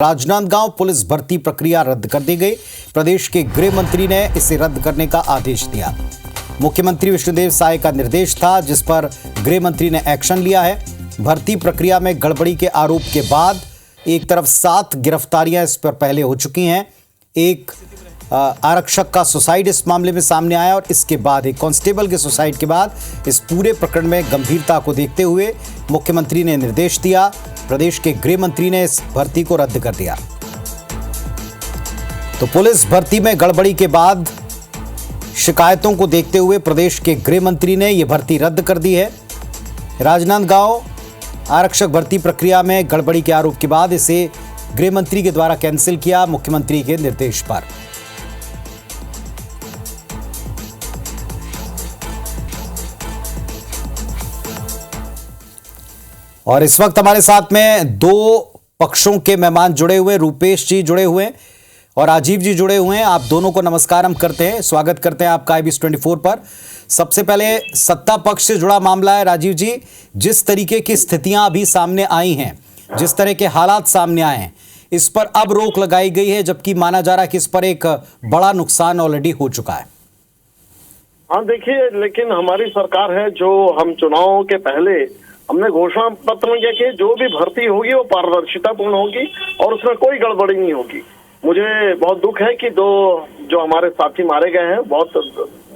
Rajnandgaon police भर्ती प्रक्रिया रद्द कर दी गई। प्रदेश के गृह मंत्री ने इसे रद्द करने का आदेश दिया। मुख्यमंत्री विष्णुदेव साय का निर्देश था, जिस पर गृह मंत्री ने एक्शन लिया है। भर्ती प्रक्रिया में गड़बड़ी के आरोप के बाद एक तरफ 7 गिरफ्तारियां इस पर पहले हो चुकी हैं। एक आरक्षक का सुसाइड इस मामले में सामने आया और इसके बाद एक कांस्टेबल के सुसाइड के बाद इस पूरे प्रकरण में गंभीरता को देखते हुए मुख्यमंत्री ने निर्देश दिया। प्रदेश के गृह मंत्री ने इस भर्ती को रद्द कर दिया। तो पुलिस भर्ती में गड़बड़ी के बाद शिकायतों को देखते हुए प्रदेश के गृह मंत्री ने यह भर्ती रद्द कर दी है। राजनांदगांव आरक्षक भर्ती प्रक्रिया में गड़बड़ी के आरोप के बाद इसे गृह मंत्री के द्वारा कैंसिल किया, मुख्यमंत्री के निर्देश पर। और इस वक्त हमारे साथ में 2 पक्षों के मेहमान जुड़े हुए, रूपेश जी जुड़े हुए हैं और राजीव जी जुड़े हुए हैं। आप दोनों को नमस्कार हम करते हैं, स्वागत करते हैं आपका IBS 24 पर। सबसे पहले सत्ता पक्ष से जुड़ा मामला है। राजीव जी, जिस तरीके की स्थितियां अभी सामने आई हैं, जिस तरह के हालात सामने आए हैं, इस पर अब रोक लगाई गई है, जबकि माना जा रहा है कि इस पर एक बड़ा नुकसान ऑलरेडी हो चुका है। हाँ देखिए, लेकिन हमारी सरकार है जो हम चुनावों के पहले हमने घोषणा पत्र में किया कि जो भी भर्ती होगी वो पारदर्शिता पूर्ण होगी और उसमें कोई गड़बड़ी नहीं होगी। मुझे बहुत दुख है कि 2 जो हमारे साथी मारे गए हैं, बहुत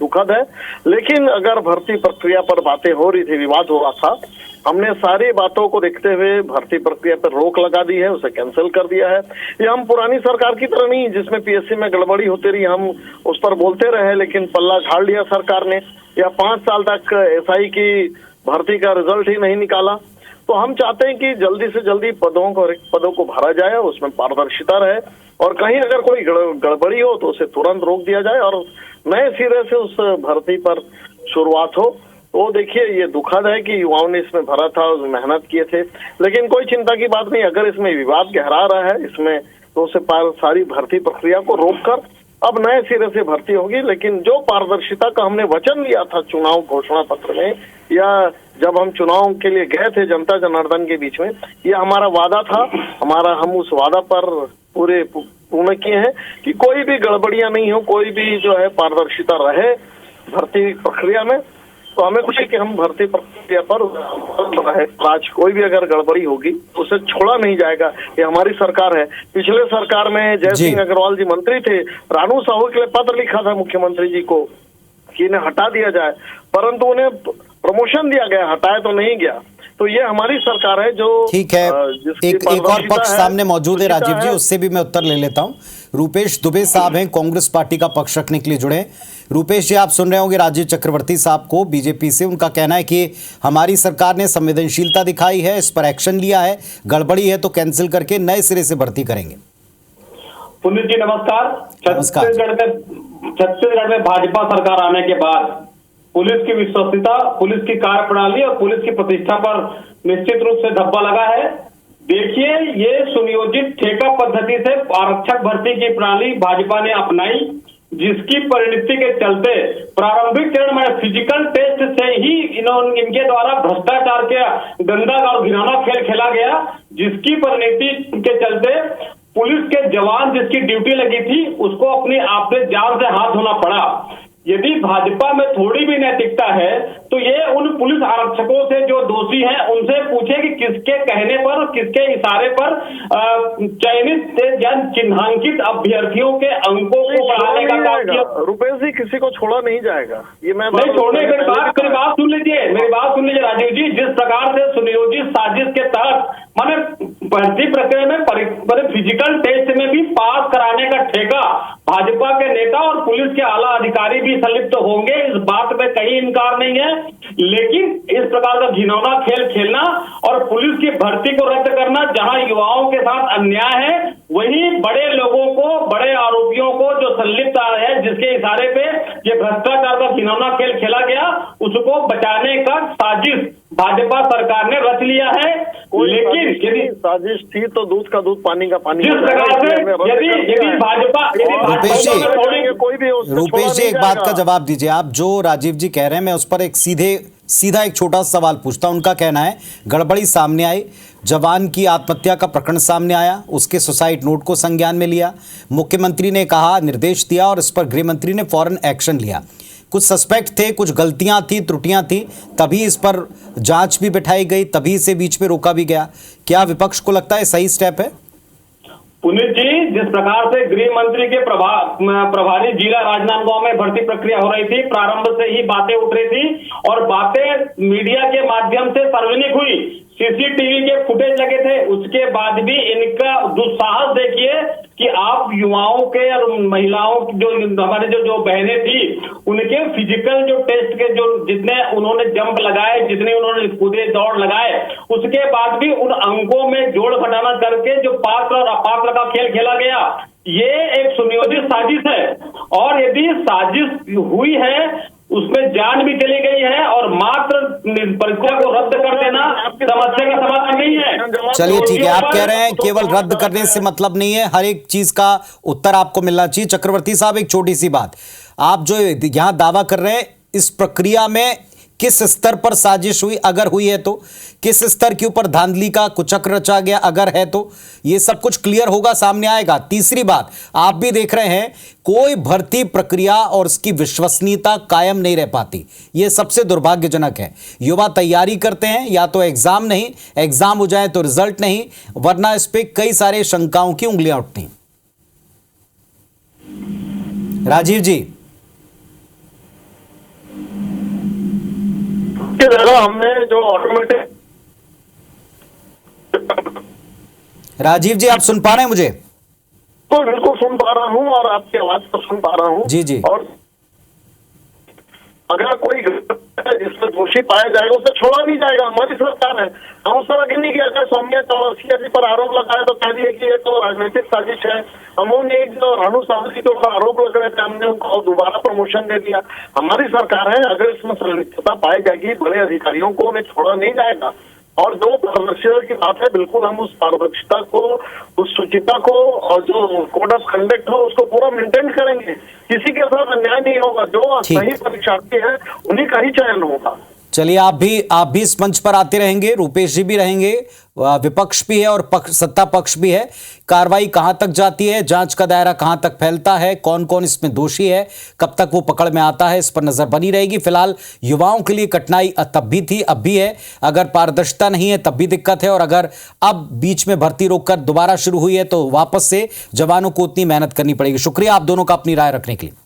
दुखद है। लेकिन अगर भर्ती प्रक्रिया पर बातें हो रही थी, विवाद हो रहा था, हमने सारी बातों को देखते हुए भर्ती प्रक्रिया पर रोक लगा दी है, उसे कैंसिल कर दिया है। ये हम पुरानी सरकार की तरह नहीं जिसमें PSC में गड़बड़ी होती रही, हम उस पर बोलते रहे लेकिन पल्ला झाड़ लिया सरकार ने, या 5 साल तक SI की भर्ती का रिजल्ट ही नहीं निकाला। तो हम चाहते हैं कि जल्दी से जल्दी पदों को भरा जाए, उसमें पारदर्शिता रहे और कहीं अगर कोई गड़बड़ी हो तो उसे तुरंत रोक दिया जाए और नए सिरे से उस भर्ती पर शुरुआत हो। तो देखिए, ये दुखद है कि युवाओं ने इसमें भरा था, मेहनत किए थे, लेकिन कोई चिंता की बात नहीं। अगर इसमें विवाद गहरा रहा है इसमें तो उसे सारी भर्ती प्रक्रिया को रोककर अब नए सिरे से भर्ती होगी। लेकिन जो पारदर्शिता का हमने वचन लिया था चुनाव घोषणा पत्र में, या जब हम चुनाव के लिए गए थे जनता जनार्दन के बीच में, ये हमारा वादा था, हम उस वादा पर पूर्ण किए हैं कि कोई भी गड़बड़ियां नहीं हो, कोई भी जो है पारदर्शिता रहे भर्ती प्रक्रिया में। तो हमें खुशी है कि हम भर्ती प्रक्रिया पर आज कोई भी अगर गड़बड़ी होगी उसे छोड़ा नहीं जाएगा। ये हमारी सरकार है। पिछले सरकार में जय सिंह अग्रवाल जी मंत्री थे, रानू साहू के लिए पत्र लिखा था मुख्यमंत्री जी को कि इन्हें हटा दिया जाए, परंतु उन्हें प्रमोशन दिया गया, हटाया तो नहीं गया। तो ये हमारी सरकार है जो ठीक है। एक और पक्ष सामने मौजूद है राजीव जी, उससे भी मैं उत्तर ले लेता हूं। रूपेश दुबे साहब हैं, कांग्रेस पार्टी का पक्ष रखने के लिए जुड़े हैं। रूपेश जी, आप सुन रहे होंगे राजीव चक्रवर्ती साहब को बीजेपी से। उनका कहना है कि हमारी सरकार ने संवेदनशीलता दिखाई है, इस पर एक्शन लिया है, गड़बड़ी है तो कैंसिल करके नए सिरे से भर्ती करेंगे। पुनीत जी नमस्कार। छत्तीसगढ़ में भाजपा सरकार आने के बाद पुलिस की विश्वसनीयता, पुलिस की कार्यप्रणाली और पुलिस की प्रतिष्ठा पर निश्चित रूप से धब्बा लगा है। देखिए, ये सुनियोजित ठेका पद्धति से आरक्षक भर्ती की प्रणाली भाजपा ने अपनाई, जिसकी परिणति के चलते प्रारंभिक चरण में फिजिकल टेस्ट से ही इनके द्वारा भ्रष्टाचार के गंदा और घिनौना खेल खेला गया, जिसकी परिणति के चलते पुलिस के जवान जिसकी ड्यूटी लगी थी उसको अपनी आपसे जान से हाथ धोना पड़ा। यदि भाजपा में थोड़ी भी नैतिकता है तो ये उन पुलिस आरक्षकों से जो दोषी हैं उनसे पूछे कि किसके कहने पर, किसके इशारे पर चयनित या चिन्हांकित अभ्यर्थियों के अंकों को बढ़ाने का काम किया। रुपेश जी, किसी को छोड़ा नहीं जाएगा। ये मैं नहीं छोड़ने, मेरी बात सुन लीजिए राजीव जी। जिस प्रकार से सुनियोजित साजिश के तहत माने भर्ती प्रक्रिया में फिजिकल टेस्ट में भी पास कराने का ठेका भाजपा के नेता और पुलिस के आला अधिकारी भी संलिप्त होंगे, इस बात में कहीं इनकार नहीं है। लेकिन इस प्रकार का घिनौना खेल खेलना और पुलिस की भर्ती को रद्द करना, जहां युवाओं के साथ अन्याय है, वहीं बड़े लोगों को, बड़े आरोपियों को जो संलिप्त है, जिसके इशारे पे ये भ्रष्टाचार का घिनौना खेल खेला गया, उसको बचाने का साजिश भाजपा सरकार ने रच लिया है। लेकिन यदि साजिश थी तो दूध का दूध, पानी का पानी। जिस प्रकार से यदि भाजपा रूपेश जी, कोई भी उसको छोड़ा रूपेश जी नहीं एक बात का जाएगा। जवाब दीजिए। आप जो राजीव जी कह रहे हैं, मैं उस पर एक सीधा एक छोटा सा सवाल पूछता हूं। उनका कहना है गड़बड़ी सामने आई, जवान की आत्महत्या का प्रकरण सामने आया, उसके सुसाइड नोट को संज्ञान में लिया, मुख्यमंत्री ने कहा, निर्देश दिया और इस पर गृह मंत्री ने फौरन एक्शन लिया। कुछ सस्पेक्ट थे, कुछ गलतियां थी, त्रुटियां थी, तभी इस पर जांच भी बिठाई गई, तभी इसे बीच में रोका भी गया। क्या विपक्ष को लगता है सही स्टेप है? पुनीत जी, जिस प्रकार से गृह मंत्री के प्रभारी जिला राजनांदगांव में भर्ती प्रक्रिया हो रही थी, प्रारंभ से ही बातें उठ रही थी और बातें मीडिया के माध्यम से सार्वजनिक हुई, सीसीटीवी के फुटेज लगे थे, उसके बाद भी इनका दुस्साहस देखिए कि आप युवाओं के और महिलाओं की जो हमारे जो बहनें थी, उनके फिजिकल जो टेस्ट के जो जितने उन्होंने जंप लगाए, जितने उन्होंने कूदे दौड़ लगाए, उसके बाद भी उन अंकों में जोड़ घटाना करके जो पात्र और अपात्र का खेल खेला गया, ये एक सुनियोजित साजिश है। और यदि साजिश हुई है, उसमें जान भी चली गई है और मात्र परीक्षा को रद्द कर देना समस्या का समाधान नहीं है। चलिए ठीक है, आप कह रहे हैं केवल रद्द करने से मतलब नहीं है, हर एक चीज का उत्तर आपको मिलना चाहिए। चक्रवर्ती साहब, एक छोटी सी बात, आप जो यहां दावा कर रहे हैं, इस प्रक्रिया में किस स्तर पर साजिश हुई, अगर हुई है तो किस स्तर के ऊपर धांधली का कुचक्र रचा गया, अगर है तो ये सब कुछ क्लियर होगा, सामने आएगा। तीसरी बात, आप भी देख रहे हैं कोई भर्ती प्रक्रिया और उसकी विश्वसनीयता कायम नहीं रह पाती, ये सबसे दुर्भाग्यजनक है। युवा तैयारी करते हैं, या तो एग्जाम नहीं, एग्जाम हो जाए तो रिजल्ट नहीं, वरना इस पे कई सारे शंकाओं की उंगलियां उठती। राजीव जी, हमने जो ऑटोमेटिक, राजीव जी आप सुन पा रहे हैं मुझे? तो बिल्कुल सुन पा रहा हूँ और आपकी आवाज को सुन पा रहा हूँ जी जी। और अगर कोई जिसमें दोषी पाया जाएगा उसे छोड़ा नहीं जाएगा। हमारी सरकार है, हम उस तरह की नहीं किया। अगर सौम्या चौरसिया जी पर आरोप लगाया तो कह दिए कि ये तो राजनीतिक साजिश है। हमने एक जो रानू सावंत के ऊपर आरोप लग रहे थे, हमने उनको दोबारा प्रमोशन दे दिया। हमारी सरकार है, अगर इसमें संलिप्तता पाई जाएगी बड़े अधिकारियों को उन्हें छोड़ा नहीं जाएगा। और जो पारदर्शिता की बात है, बिल्कुल हम उस पारदर्शिता को, उस शुचिता को और जो कोड ऑफ कंडक्ट हो उसको पूरा मेंटेन करेंगे। किसी के साथ अन्याय नहीं होगा, जो सही परीक्षार्थी है उन्हीं का ही चयन होगा। चलिए, आप भी इस मंच पर आते रहेंगे, रूपेश जी भी रहेंगे, विपक्ष भी है और सत्ता पक्ष भी है। कार्रवाई कहां तक जाती है, जांच का दायरा कहां तक फैलता है, कौन कौन इसमें दोषी है, कब तक वो पकड़ में आता है, इस पर नजर बनी रहेगी। फिलहाल युवाओं के लिए कठिनाई तब भी थी, अब भी है। अगर पारदर्शिता नहीं है तब भी दिक्कत है, और अगर अब बीच में भर्ती रोककर दोबारा शुरू हुई है तो वापस से जवानों को उतनी मेहनत करनी पड़ेगी। शुक्रिया आप दोनों का अपनी राय रखने के लिए।